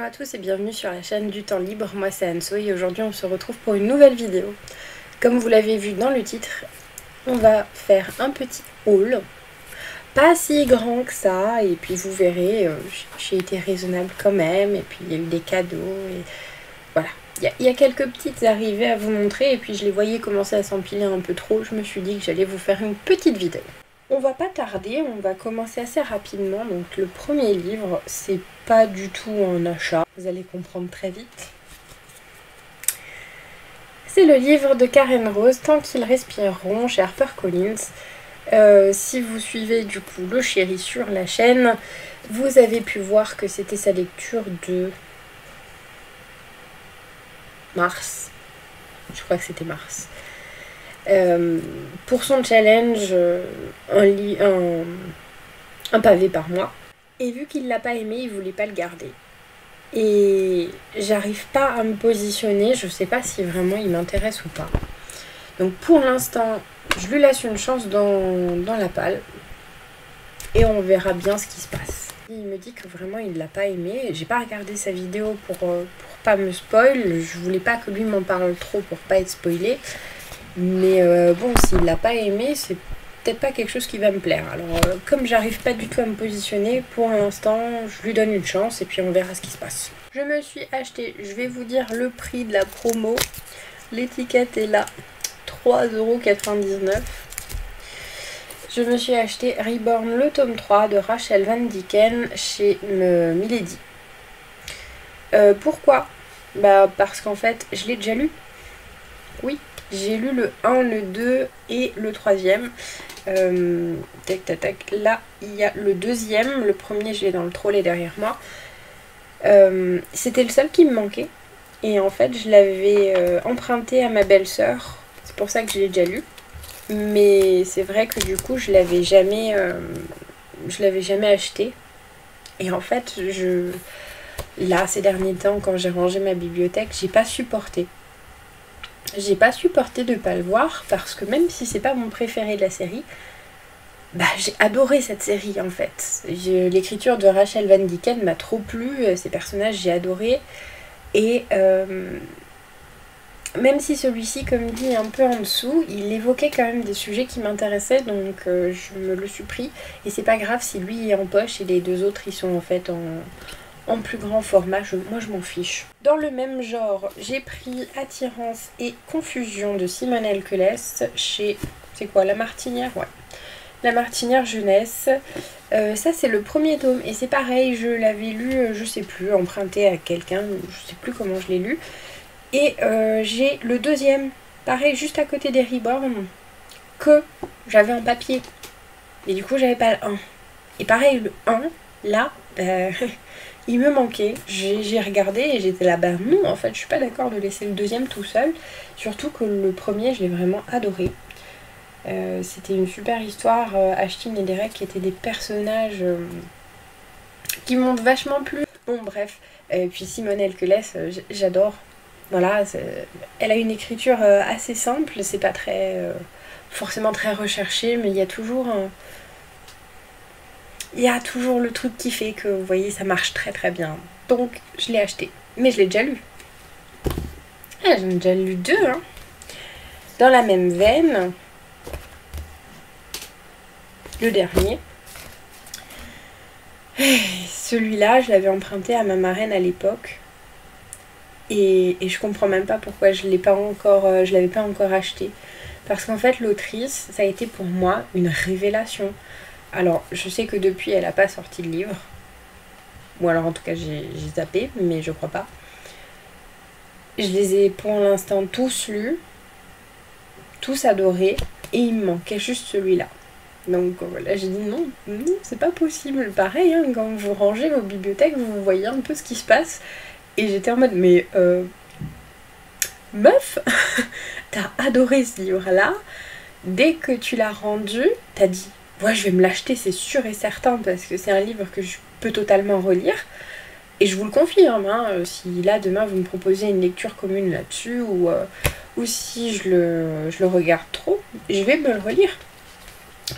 Bonjour à tous et bienvenue sur la chaîne du temps libre, moi c'est Anso et aujourd'hui on se retrouve pour une nouvelle vidéo. Comme vous l'avez vu dans le titre, on va faire un petit haul, pas si grand que ça, et puis vous verrez, j'ai été raisonnable quand même, et puis il y a eu des cadeaux, et voilà. Il y a quelques petites arrivées à vous montrer, et puis je les voyais commencer à s'empiler un peu trop, je me suis dit que j'allais vous faire une petite vidéo. On va pas tarder, on va commencer assez rapidement. Donc le premier livre, c'est pas du tout un achat, vous allez comprendre très vite. C'est le livre de Karen Rose, Tant qu'ils respireront, chez HarperCollins. Si vous suivez du coup le chéri sur la chaîne, vous avez pu voir que c'était sa lecture de mars. Je crois que c'était mars. Pour son challenge, un pavé par mois. Et vu qu'il l'a pas aimé, il voulait pas le garder. Et j'arrive pas à me positionner, je sais pas si vraiment il m'intéresse ou pas. Donc pour l'instant, je lui laisse une chance dans la palle. Et on verra bien ce qui se passe. Il me dit que vraiment il l'a pas aimé. J'ai pas regardé sa vidéo pour pas me spoil. Je voulais pas que lui m'en parle trop pour pas être spoilé. Mais bon, s'il l'a pas aimé, c'est peut-être pas quelque chose qui va me plaire. Alors, comme j'arrive pas du tout à me positionner, pour l'instant, je lui donne une chance et puis on verra ce qui se passe. Je me suis acheté, je vais vous dire le prix de la promo. L'étiquette est là, 3,99 €. Je me suis acheté Reborn, le tome 3 de Rachel Van Dicken chez Milady. Pourquoi? Bah parce qu'en fait, je l'ai déjà lu. Oui. J'ai lu le 1, le 2 et le 3e. Tac, tac, tac. Là, il y a le 2e. Le premier, je l'ai dans le trolley derrière moi. C'était le seul qui me manquait. Et en fait, je l'avais emprunté à ma belle-sœur. C'est pour ça que je l'ai déjà lu. Mais c'est vrai que du coup, je l'avais jamais acheté. Et en fait, là, ces derniers temps, quand j'ai rangé ma bibliothèque, j'ai pas supporté. J'ai pas supporté de pas le voir parce que même si c'est pas mon préféré de la série, bah j'ai adoré cette série en fait. L'écriture de Rachel Van Dicken m'a trop plu, ces personnages j'ai adoré. Et même si celui-ci, comme dit, est un peu en dessous, il évoquait quand même des sujets qui m'intéressaient, donc je me le suis pris. Et c'est pas grave si lui est en poche et les deux autres ils sont en fait en plus grand format, moi je m'en fiche. Dans le même genre, j'ai pris Attirance et Confusion de Simone Elkeles chez, c'est quoi, La Martinière? Ouais. La Martinière Jeunesse. Ça c'est le premier tome et c'est pareil, je l'avais lu, je sais plus, emprunté à quelqu'un, je sais plus comment je l'ai lu. Et j'ai le deuxième, pareil, juste à côté des Reborn, que j'avais en papier. Et du coup j'avais pas le 1. Et pareil, le 1, là, il me manquait, j'ai regardé et j'étais là, bah non, en fait, je suis pas d'accord de laisser le deuxième tout seul. Surtout que le premier, je l'ai vraiment adoré. C'était une super histoire. Ashtyn et Derek qui étaient des personnages qui m'ont vachement plu. Bon, bref. Puis Simone Elkeles, j'adore. Voilà, elle a une écriture assez simple. C'est pas très forcément très recherché, mais il y a toujours le truc qui fait que, vous voyez, ça marche très très bien. Donc, je l'ai acheté. Mais je l'ai déjà lu. Ah, j'en ai déjà lu 2, hein. Dans la même veine, le dernier. Celui-là, je l'avais emprunté à ma marraine à l'époque. Et je comprends même pas pourquoi je l'avais pas encore acheté. Parce qu'en fait, l'autrice, ça a été pour moi une révélation. Alors, je sais que depuis, elle n'a pas sorti de livre. Ou alors, en tout cas, j'ai zappé, mais je crois pas. Je les ai pour l'instant tous lus, tous adorés, et il me manquait juste celui-là. Donc voilà, j'ai dit non, c'est pas possible. Pareil, hein, quand vous rangez vos bibliothèques, vous voyez un peu ce qui se passe. Et j'étais en mode, mais meuf, t'as adoré ce livre-là. Dès que tu l'as rendu, t'as dit, ouais, je vais me l'acheter, c'est sûr et certain, parce que c'est un livre que je peux totalement relire. Et je vous le confirme, hein, si là, demain, vous me proposez une lecture commune là-dessus, ou si je le regarde trop, je vais me le relire.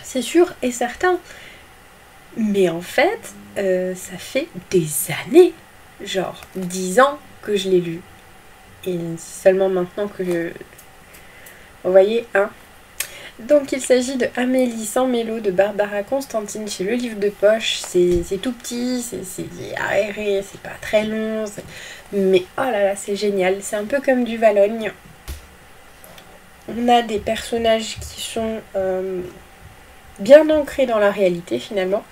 C'est sûr et certain. Mais en fait, ça fait des années genre 10 ans que je l'ai lu. Et seulement maintenant que je... Vous voyez, hein. Donc il s'agit de Amélie sans mélo de Barbara Constantine chez Le Livre de Poche. C'est tout petit, c'est aéré, c'est pas très long, mais oh là là, c'est génial. C'est un peu comme du Valogne. On a des personnages qui sont bien ancrés dans la réalité finalement.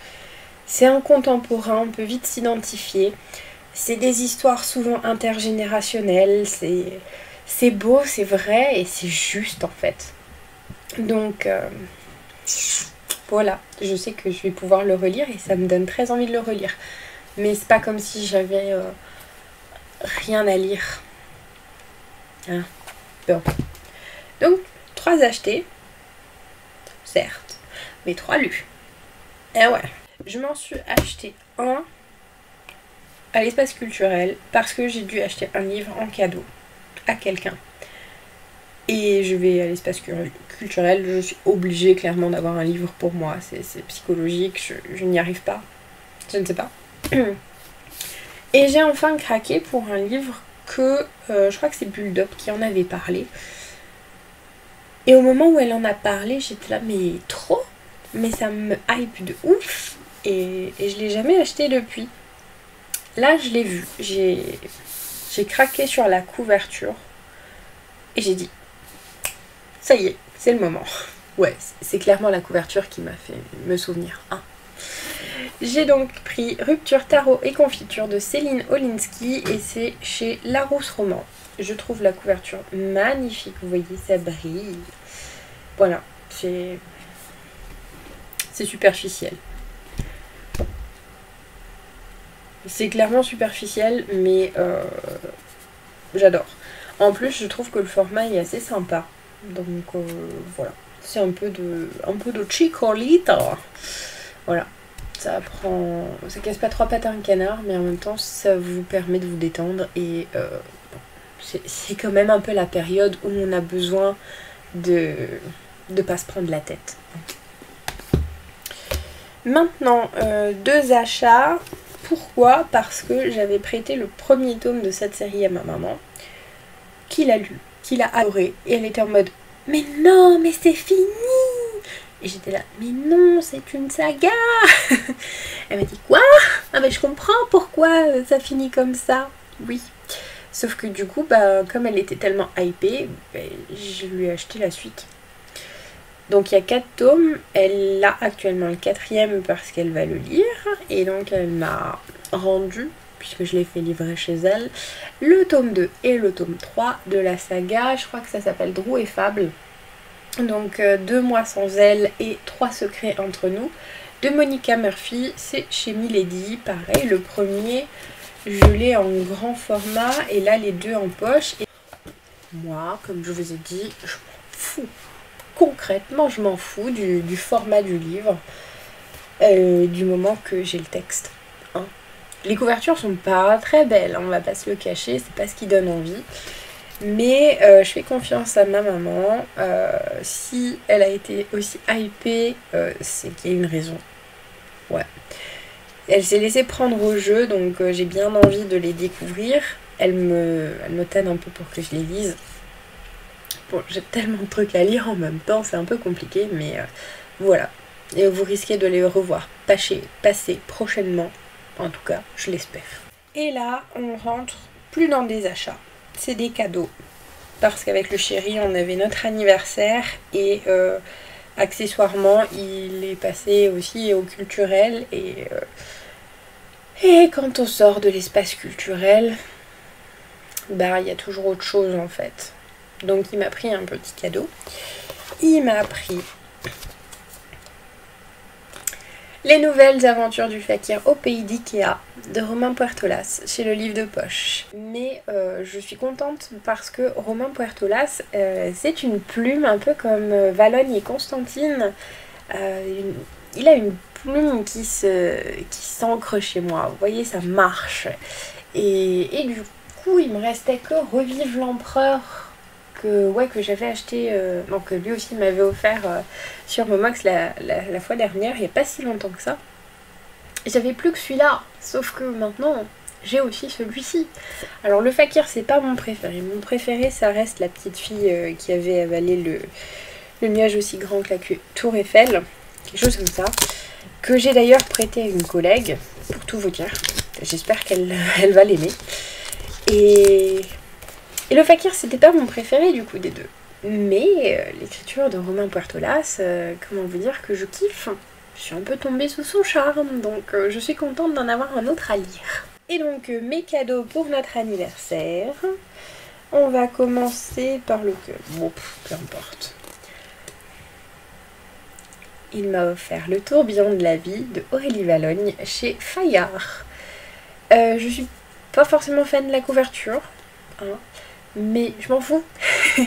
C'est un contemporain, on peut vite s'identifier. C'est des histoires souvent intergénérationnelles, c'est beau, c'est vrai et c'est juste en fait. Donc voilà, je sais que je vais pouvoir le relire et ça me donne très envie de le relire. Mais c'est pas comme si j'avais rien à lire. Hein. Bon. Donc 3 achetés, certes, mais 3 lus. Et ouais, je m'en suis acheté un à l'espace culturel parce que j'ai dû acheter un livre en cadeau à quelqu'un. Et je vais à l'espace culturel, je suis obligée clairement d'avoir un livre pour moi, c'est psychologique, je n'y arrive pas, je ne sais pas. Et j'ai enfin craqué pour un livre que, je crois que c'est Bulldog qui en avait parlé. Et au moment où elle en a parlé, j'étais là, mais trop, mais ça me hype de ouf, et je l'ai jamais acheté depuis. Là, je l'ai vu, j'ai craqué sur la couverture, et j'ai dit, ça y est, c'est le moment. Ouais, c'est clairement la couverture qui m'a fait me souvenir. Hein. J'ai donc pris Rupture, Tarot et Confiture de Céline Olinsky et c'est chez Larousse Roman. Je trouve la couverture magnifique, vous voyez, ça brille. Voilà, c'est superficiel. C'est clairement superficiel, mais j'adore. En plus, je trouve que le format est assez sympa. Donc voilà, c'est un peu de chicolita. Voilà, ça casse pas 3 pattes à un canard, mais en même temps ça vous permet de vous détendre et c'est quand même un peu la période où on a besoin de pas se prendre la tête. Maintenant, 2 achats. Pourquoi? Parce que j'avais prêté le premier tome de cette série à ma maman, qui l'a lu, qui l'a adoré, et elle était en mode « Mais non, mais c'est fini !» Et j'étais là « Mais non, c'est une saga !» Elle m'a dit « Quoi? Ah ben je comprends pourquoi ça finit comme ça. » Oui. Sauf que du coup, comme elle était tellement hypée, je lui ai acheté la suite. Donc il y a 4 tomes, elle a actuellement le 4e parce qu'elle va le lire, et donc elle m'a rendu, puisque je l'ai fait livrer chez elle, le tome 2 et le tome 3 de la saga, je crois que ça s'appelle Drou et Fable. Donc 2 mois sans elle et 3 secrets entre nous, de Monica Murphy, c'est chez Milady, pareil, le premier je l'ai en grand format et là les 2 en poche. Et moi, comme je vous ai dit, je m'en fous. Concrètement, je m'en fous du format du livre, du moment que j'ai le texte. Hein. Les couvertures sont pas très belles, on va pas se le cacher, c'est pas ce qui donne envie. Mais je fais confiance à ma maman, si elle a été aussi hypée, c'est qu'il y a une raison. Ouais. Elle s'est laissée prendre au jeu, donc j'ai bien envie de les découvrir. Elle me tanne un peu pour que je les lise. Bon, j'ai tellement de trucs à lire en même temps, c'est un peu compliqué, mais voilà. Et vous risquez de les revoir passer prochainement, en tout cas, je l'espère. Et là, on rentre plus dans des achats, c'est des cadeaux. Parce qu'avec le chéri, on avait notre anniversaire et accessoirement, il est passé aussi au culturel. Et quand on sort de l'espace culturel, il y a toujours autre chose en fait. Donc il m'a pris un petit cadeau. Il m'a pris Les nouvelles aventures du fakir au pays d'Ikea de Romain Puertolas chez Le Livre de Poche. Mais je suis contente parce que Romain Puertolas, c'est une plume un peu comme Valogne et Constantine. Il a une plume qui s'ancre chez moi. Vous voyez, ça marche. Et du coup, il me restait que Revive l'Empereur que j'avais acheté, donc lui aussi m'avait offert sur Momox la fois dernière, il n'y a pas si longtemps que ça. J'avais plus que celui-là, sauf que maintenant j'ai aussi celui-ci. Alors le fakir, c'est pas mon préféré. Mon préféré, ça reste la petite fille qui avait avalé le nuage aussi grand que la tour Eiffel, quelque chose comme ça, que j'ai d'ailleurs prêté à une collègue, pour tout vous dire. J'espère qu'elle va l'aimer. Et le fakir, c'était pas mon préféré du coup des deux. Mais l'écriture de Romain Puertolas, comment vous dire que je kiffe. Je suis un peu tombée sous son charme, donc je suis contente d'en avoir un autre à lire. Et donc mes cadeaux pour notre anniversaire, on va commencer par lequel? Bon, peu importe. Il m'a offert Le tourbillon de la vie de Aurélie Valogne chez Fayard. Je suis pas forcément fan de la couverture, hein, mais je m'en fous.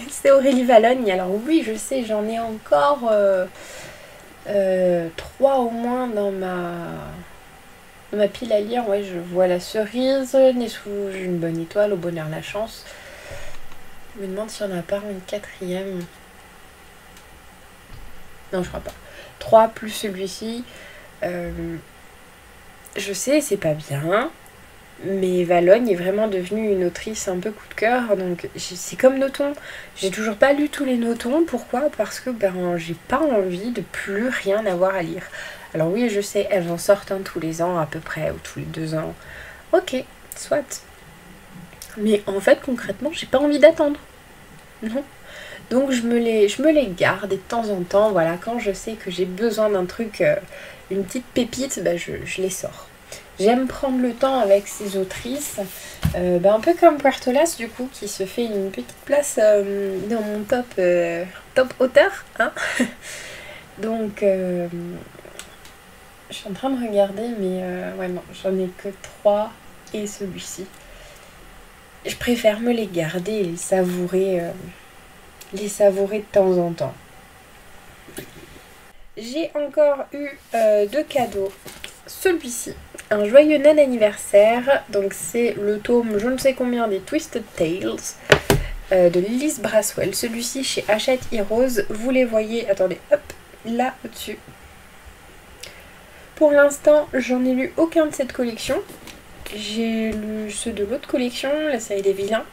C'est Aurélie Valogne, alors oui, je sais, j'en ai encore 3 au moins dans ma pile à lire. Ouais, je vois La cerise, Né sous une bonne étoile, Au bonheur la chance. Je me demande s'il n'y en a pas une quatrième. Non, je crois pas. 3 plus celui-ci. Je sais, c'est pas bien. Mais Valogne est vraiment devenue une autrice un peu coup de cœur. Donc c'est comme Nothomb. J'ai toujours pas lu tous les Nothomb. Pourquoi? Parce que j'ai pas envie de plus rien avoir à lire. Alors oui, je sais, elles en sortent un tous les ans à peu près, ou tous les 2 ans. Ok, soit. Mais en fait, concrètement, j'ai pas envie d'attendre. Non. Donc je me les garde et de temps en temps, voilà, quand je sais que j'ai besoin d'un truc, une petite pépite, je les sors. J'aime prendre le temps avec ces autrices, un peu comme Puertolas du coup, qui se fait une petite place dans mon top auteur. Hein. Donc je suis en train de regarder, mais ouais non, j'en ai que 3 et celui-ci. Je préfère me les garder et les savourer de temps en temps. J'ai encore eu 2 cadeaux. Celui-ci, un joyeux non-anniversaire. Donc c'est le tome je ne sais combien des Twisted Tales de Lise Braswell. Celui-ci chez Hachette Heroes. Vous les voyez, attendez, hop, là au-dessus. Pour l'instant, j'en ai lu aucun de cette collection. J'ai lu ceux de l'autre collection, la série des vilains.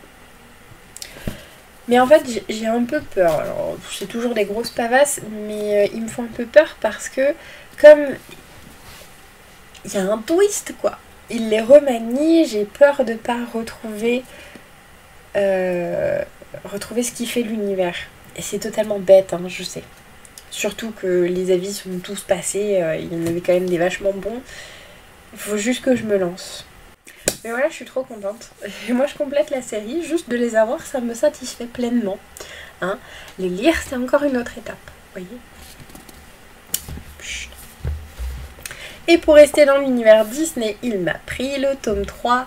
Mais en fait, j'ai un peu peur. Alors, c'est toujours des grosses pavasses, mais ils me font un peu peur parce que, comme il y a un twist, quoi. Il les remanie, j'ai peur de ne pas retrouver ce qui fait l'univers. Et c'est totalement bête, hein, je sais. Surtout que les avis sont tous passés, il y en avait quand même des vachement bons. Il faut juste que je me lance. Mais voilà, je suis trop contente. Et moi, je complète la série. Juste de les avoir, ça me satisfait pleinement. Hein. Les lire, c'est encore une autre étape. Vous voyez. Chut. Et pour rester dans l'univers Disney, il m'a pris le tome 3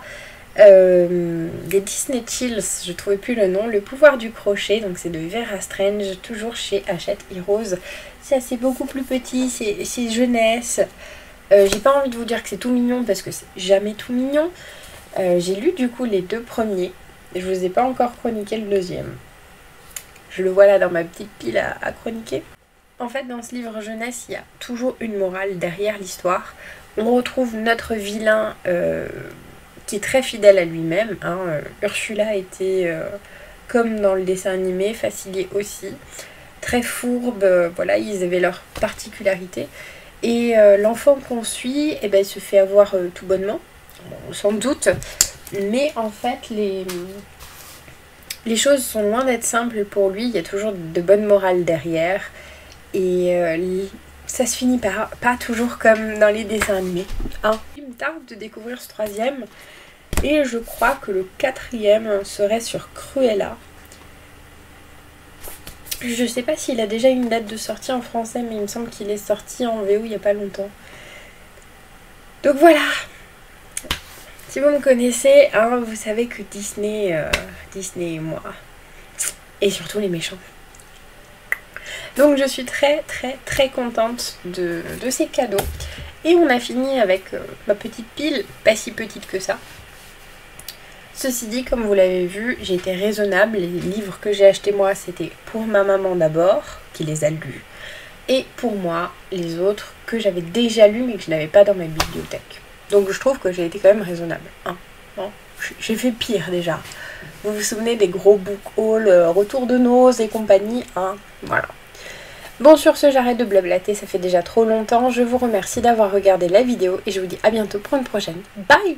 des Disney Chills. Je ne trouvais plus le nom. Le pouvoir du crochet. Donc c'est de Vera Strange. Toujours chez Hachette Heroes. Ça, c'est beaucoup plus petit. C'est jeunesse. J'ai pas envie de vous dire que c'est tout mignon parce que c'est jamais tout mignon. J'ai lu du coup les 2 premiers. Et je vous ai pas encore chroniqué le deuxième. Je le vois là dans ma petite pile à chroniquer. En fait, dans ce livre jeunesse, il y a toujours une morale derrière l'histoire. On retrouve notre vilain qui est très fidèle à lui-même. Hein. Ursula était, comme dans le dessin animé, Facilier aussi. Très fourbe, voilà, ils avaient leur particularité. Et l'enfant qu'on suit, eh ben, il se fait avoir tout bonnement, sans doute. Mais en fait, les choses sont loin d'être simples pour lui. Il y a toujours de bonnes morales derrière. Et ça se finit pas toujours comme dans les dessins animés. Hein. Il me tarde de découvrir ce 3e. Et je crois que le 4e serait sur Cruella. Je sais pas s'il a déjà une date de sortie en français, mais il me semble qu'il est sorti en VO il y a pas longtemps. Donc voilà. Si vous me connaissez, hein, vous savez que Disney et moi. Et surtout les méchants. Donc je suis très très très contente de ces cadeaux. Et on a fini avec ma petite pile, pas si petite que ça. Ceci dit, comme vous l'avez vu, j'ai été raisonnable. Les livres que j'ai achetés moi, c'était pour ma maman d'abord, qui les a lus. Et pour moi, les autres que j'avais déjà lus, mais que je n'avais pas dans ma bibliothèque. Donc je trouve que j'ai été quand même raisonnable. Hein. j'ai fait pire déjà. Vous vous souvenez des gros book haul, retour de noces et compagnie, hein, voilà. Bon, sur ce, j'arrête de blablater, ça fait déjà trop longtemps. Je vous remercie d'avoir regardé la vidéo et je vous dis à bientôt pour une prochaine. Bye!